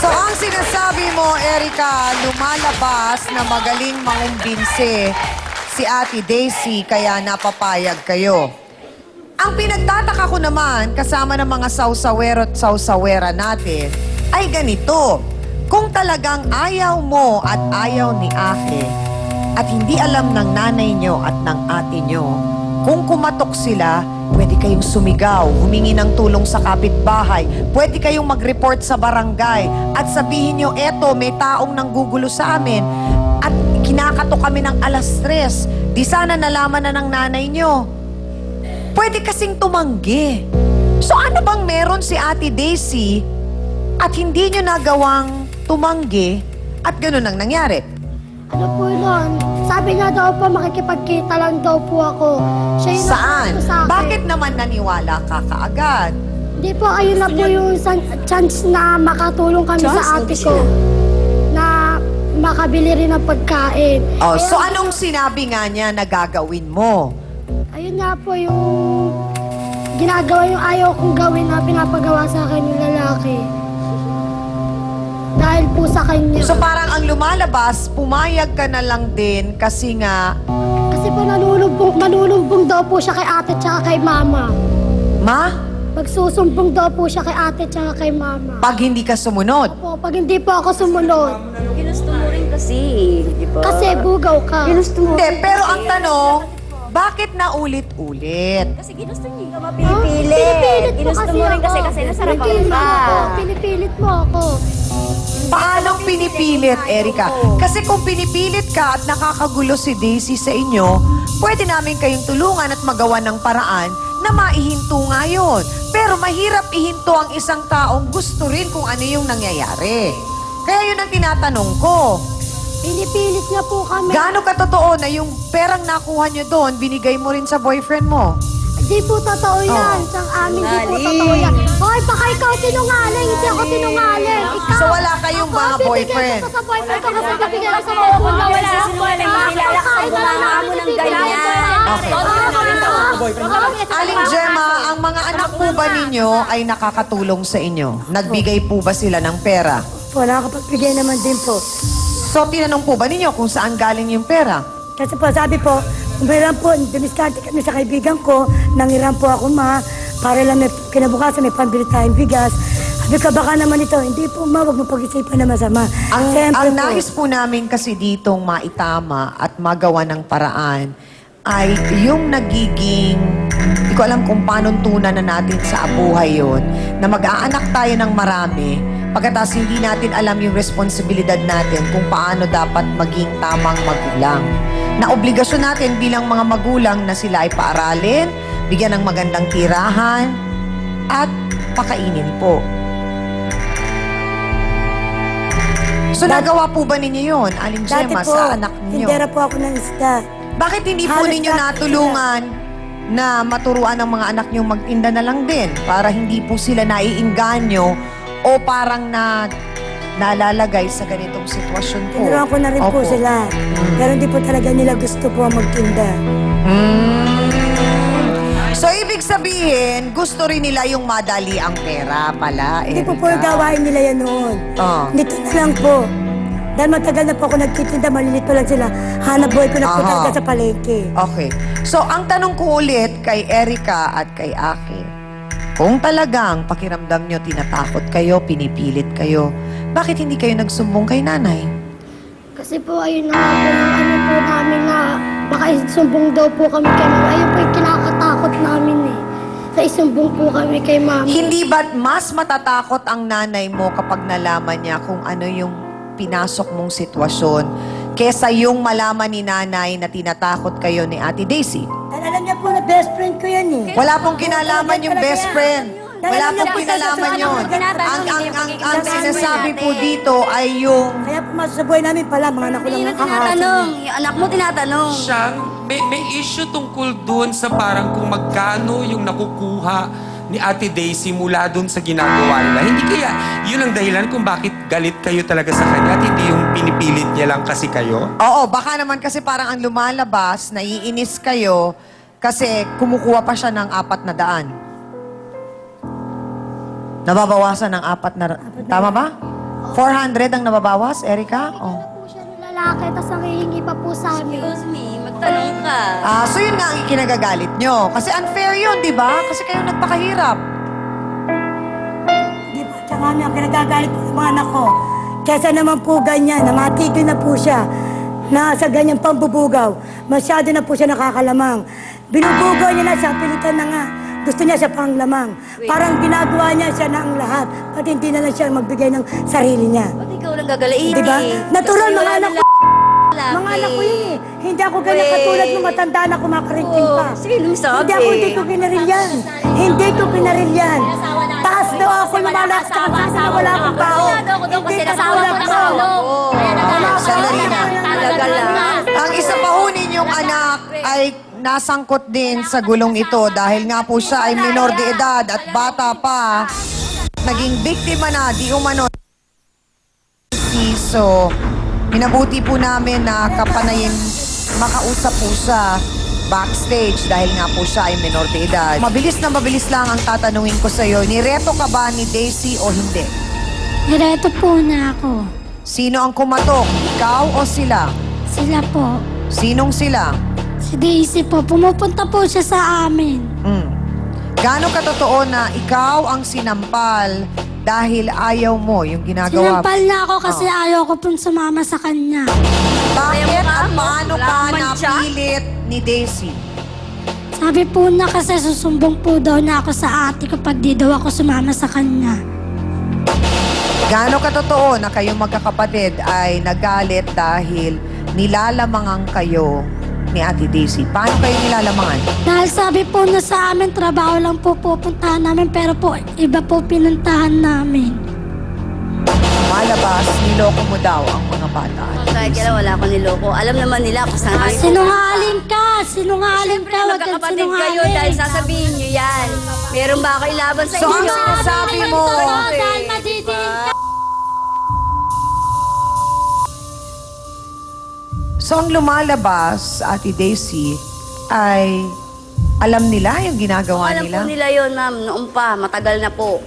So ang sinasabi mo, Erica, lumalabas na magaling mangumbinse si Ate Daisy kaya napapayag kayo. Ang pinagtataka ko naman, kasama ng mga sausawero at sausawera natin, ay ganito. Kung talagang ayaw mo at ayaw ni Ate, at hindi alam ng nanay nyo at ng ate nyo, kung kumatok sila, pwede kayong sumigaw, humingi ng tulong sa kapitbahay, pwede kayong mag-report sa barangay, at sabihin nyo, eto, may taong nanggugulo sa amin, at kinakatok kami ng 3:00. Di sana nalaman na ng nanay nyo. Pwede kasing tumanggi. So ano bang meron si Ate Daisy at hindi nyo nagawang tumanggi at ganun ang nangyari? Ano po nun? Sabi niya daw po, makikipagkita lang daw po ako. Siya yung Saan? nagsabi sa akin. Bakit naman naniwala ka kaagad? Hindi po, ayun na po yung chance na makatulong kami sa ate ko. Na makabili rin ng pagkain. Oh, Kaya- so anong sinabi nga niya na gagawin mo? Ayun nga po yung ginagawa yung ayaw kong gawin na pinapagawa sa akin ng lalaki. Dahil po sa kanya. So parang ang lumalabas, pumayag ka na lang din kasi nga, Kasi po manulumbong daw po siya kay ate tsaka kay mama. ma, Magsusumbong daw po siya kay ate tsaka kay mama. pag hindi ka sumunod. Po, pag hindi po ako sumunod, Ginusto mo rin kasi, di ba? kasi bugaw ka. Ginusto mo. Hindi, pero ang tanong, bakit na ulit-ulit? Kasi ginusto niya ka Oh, mapipilit. Ginusto mo rin kasi nasarapan Pinipilit ka. ako. Pinipilit mo ako. Paano pinipilit, Erica? Kasi kung pinipilit ka at nakakagulo si Daisy sa inyo, pwede namin kayong tulungan at magawa ng paraan na maihinto nga yun. Pero mahirap ihinto ang isang taong gusto rin kung ano yung nangyayari. Kaya yun ang tinatanong ko. Pinipilit niya po kami. Gaano katotoo na yung perang nakuha nyo doon, binigay mo rin sa boyfriend mo? Hindi po totoo yan. Oh. Sa amin, hindi po Sinungaling. totoo yan. Hoy, baka ikaw sinungaling. Hindi ako sinungaling. Ikaw. So wala kayong mga Ako, boyfriend? bibigay ko sa boyfriend ko kasi bibigay ko sa magulang. Wala, wala sa sinungaling. Makilala ka, Kahit gumama na mo ng bibigay ganyan. ko. Okay. Aling Gemma, ang mga anak po ba ninyo ay nakakatulong sa inyo? Nagbigay po ba sila ng pera? Po, nakakapagbigay naman din po. So, tinanong po ba ninyo kung saan galing yung pera? Kasi po, sabi po, umiram po, dumiskarte kami sa kaibigan ko, nangiram po ako para lang may kinabukasan, may pambili tayong bigas. Sabi ko, baka naman ito, hindi po huwag mo pag-isipan na masama. Ang nais po namin kasi ditong maitama at magawa ng paraan ay yung nagiging, hindi ko alam kung paano tunan na natin sa buhay yon, na mag-aanak tayo ng marami, pagkatapos hindi natin alam yung responsibilidad natin kung paano dapat maging tamang magulang. Na obligasyon natin bilang mga magulang na sila ay paaralin, bigyan ng magandang tirahan, at pakainin po. So nagawa po ba ninyo yun, Aling Dati Gemma, po, sa anak ninyo? tindera po ako ng isda. Bakit hindi po Halos ninyo lahat natulungan na maturuan ng mga anak nyo magtinda na lang din para hindi po sila naiinganyo o parang nalalagay sa ganitong sitwasyon po? Tinuruan ko na rin po Opo. sila. Pero hindi po talaga nila gusto po magtinda. So, ibig sabihin, gusto rin nila yung madali ang pera pala, Hindi po Erica. po gawain nila yan noon. Oh. Nito na lang po. Dahil matagal na po ako nagtitinda, malilit pa lang sila. Hanap buhay ko na po Aha. talaga sa palengke. Okay. So, ang tanong ko ulit kay Erica at kay Aki, kung talagang pakiramdam nyo, tinatakot kayo, pinipilit kayo, bakit hindi kayo nagsumbong kay nanay? Kasi po, ayun na nga po yung ano po namin na baka isumbong daw po kami kay mama. Ayun po yung kinakatakot namin eh. Sa isumbong po kami kay mama. Hindi ba't mas matatakot ang nanay mo kapag nalaman niya kung ano yung pinasok mong sitwasyon kesa yung malaman ni nanay na tinatakot kayo ni Ate Daisy? Dahil alam niya po na best friend ko yan eh. Wala pong kinalaman yung best friend. Wala pong kinalaman yun. Ang sinasabi po dito ay yung Kaya po sa buhay namin pala, mga anak ko lang Hindi na nakahasa. tinatanong. Yung anak mo tinatanong. Siyang, may issue tungkol doon sa parang kung magkano yung nakukuha ni Ate Daisy mula doon sa ginagawa nila. Hindi kaya, yun ang dahilan kung bakit galit kayo talaga sa kanya at hindi yung pinipilit niya lang kasi kayo? Oo, baka naman kasi parang ang lumalabas, naiinis kayo kasi kumukuha pa siya ng 400. Nababawasan ng 400. Tama ba? 400 ang nababawas, Erica? Oh. Po siya ng lalaki, tapos nangihingi pa po sa amin. Excuse me, magtanong ka. So yun nga ang ikinagagalit nyo. Kasi unfair yun, di ba? Kasi kayo nagpakahirap. Di ba? Tsaka nga, pinagagalit ko sa mga anak ko. Kesa naman po ganyan, namatigil na po siya na sa ganyang pambubugaw. Masyado na po siya nakakalamang. Binubugaw niya na siya, pilitan na nga. Gusto niya siya pang lamang. Parang ginagawa niya siya na ang lahat. Pati hindi na lang siya magbigay ng sarili niya. Ba't ikaw lang gagalain Di ba? Natural, Kasi mga wala anak nila ko. lalaki. Mga anak ko yun eh. Hindi ako ganyan katulad ng matanda na kumakarinting pa. Sinong sabi? Hindi ko kinaril yan. Hindi ko kinaril yan. Taas daw ako lumalak sa kasi na wala akong tao. Ako daw kasi Hindi nasawa ko katulad na ko. sa ulong. Sandali na. Talaga lang. Ang isa pa ho ninyong anak ay nasangkot din sa gulong ito dahil nga po siya ay minor de edad at bata pa. Naging biktima na, di umano. So, minabuti po namin na kapanayin makausap po siya backstage dahil nga po siya ay minor de edad. Mabilis na mabilis lang ang tatanungin ko sa iyo. Nireto ka ba ni Daisy o hindi? Direto po na ako. Sino ang kumatok? Ikaw o sila? Sila po. Sinong sila? Si Daisy po, pumupunta po siya sa amin. Gaano katotoo na ikaw ang sinampal dahil ayaw mo yung ginagawa? Sinampal na ako kasi ayaw ko pong sumama sa kanya. Bakit at paano Wala ka akong mantsa. napilit ni Daisy? Sabi po na kasi susumbong po daw na ako sa ate ko pag di daw ako sumama sa kanya. Gaano katotoo na kayong magkakapatid ay nagalit dahil nilalamangan kayo ni Ate Daisy? Paano kayo nilalamangan? Dahil sabi po na sa amin, trabaho lang po pupuntahan namin, pero po iba po pinuntahan namin. Malabas, niloko mo daw ang mga bata. Ate Kahit Daisy. kailan wala akong niloko. Alam naman nila kung saan kami Sinungaling ka! Sinungaling Siyempre, ka! Huwag kang magkakapatid kayo sinungaling! dahil sasabihin nyo yan. Meron ba kayo laban sa So, ang inyo? sinasabi mo, Dahil madidiin ka! so ang lumalabas, Ate Daisy, ay alam nila yung ginagawa Alam nila? po nila yun, ma'am. Noon pa, matagal na po.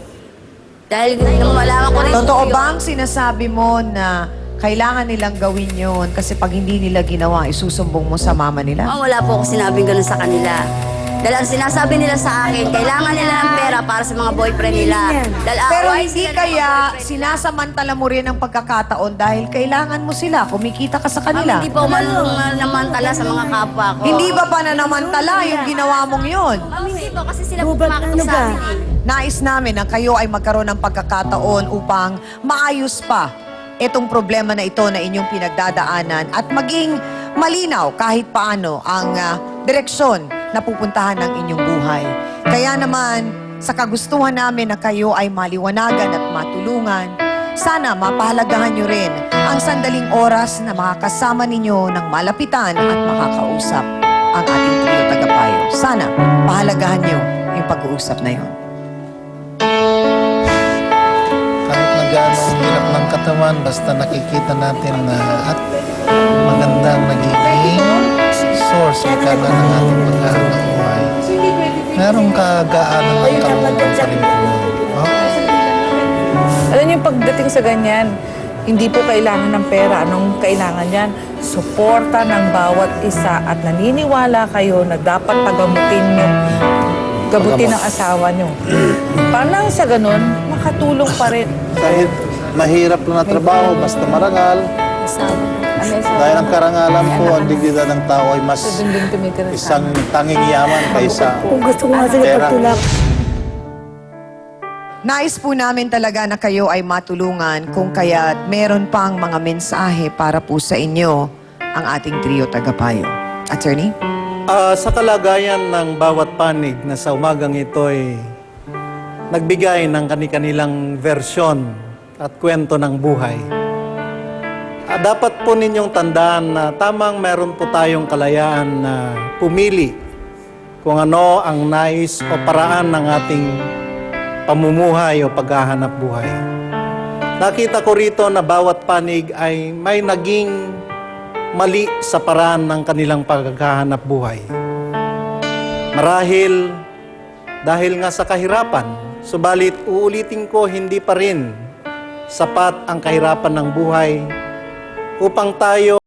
Dahil nung malaman ko rin Totoo po yun. bang sinasabi mo na kailangan nilang gawin yun kasi pag hindi nila ginawa, isusumbong mo sa mama nila? Ma'am, wala po ako sinabing gano'n sa kanila. Dahil ang sinasabi nila sa akin, kailangan nila ng pera para sa mga boyfriend nila. Dahil Pero away hindi sila ng mga kaya boyfriend nila. sinasamantala mo rin ang pagkakataon dahil kailangan mo sila, kumikita ka sa Ma'am, kanila. hindi po manamantala sa mga kapwa ko. Hindi ba pananamantala yung ginawa mong yun? Ma'am, hindi po kasi sila po Gubat na pumakot ano sa ba? amin eh. Nais namin na kayo ay magkaroon ng pagkakataon upang maayos pa itong problema na ito na inyong pinagdadaanan at maging malinaw kahit paano ang direksyon na pupuntahan ng inyong buhay. Kaya naman, sa kagustuhan namin na kayo ay maliwanagan at matulungan, sana mapahalagahan nyo rin ang sandaling oras na makakasama ninyo ng malapitan at makakausap ang ating trio tagapayo. Sana pahalagahan nyo yung pag-uusap na yun. Kahit na gaano ang hirap ng katawan, basta nakikita natin na at magandang nagiging source o kana ng ating paghahanap buhay. Merong kagaanan ng kalooban pa rin po yun. No? Alam niyo, pagdating sa ganyan, hindi po kailangan ng pera. Anong kailangan yan? Suporta ng bawat isa at naniniwala kayo na dapat gabutin ng asawa niyo. Parang sa ganun, makatulong pa rin. Kahit mahirap lang na trabaho, basta marangal, dahil ang karangalan po, ang dignidad ng tao ay mas Dinding tumitira sa isang tanging yaman kaysa Kung gusto ko nga sila Pera. pagtulak. Nais po namin talaga na kayo ay matulungan kung kaya't meron pang mga mensahe para po sa inyo ang ating trio tagapayo. Attorney? Sa kalagayan ng bawat panig na sa umagang ito ay nagbigay ng kanilang versyon at kwento ng buhay. Dapat po ninyong tandaan na tamang meron po tayong kalayaan na pumili kung ano ang nais o paraan ng ating pamumuhay o paghahanap buhay. Nakita ko rito na bawat panig ay may naging mali sa paraan ng kanilang paghahanap buhay. Marahil dahil nga sa kahirapan, subalit uulitin ko hindi pa rin sapat ang kahirapan ng buhay upang tayo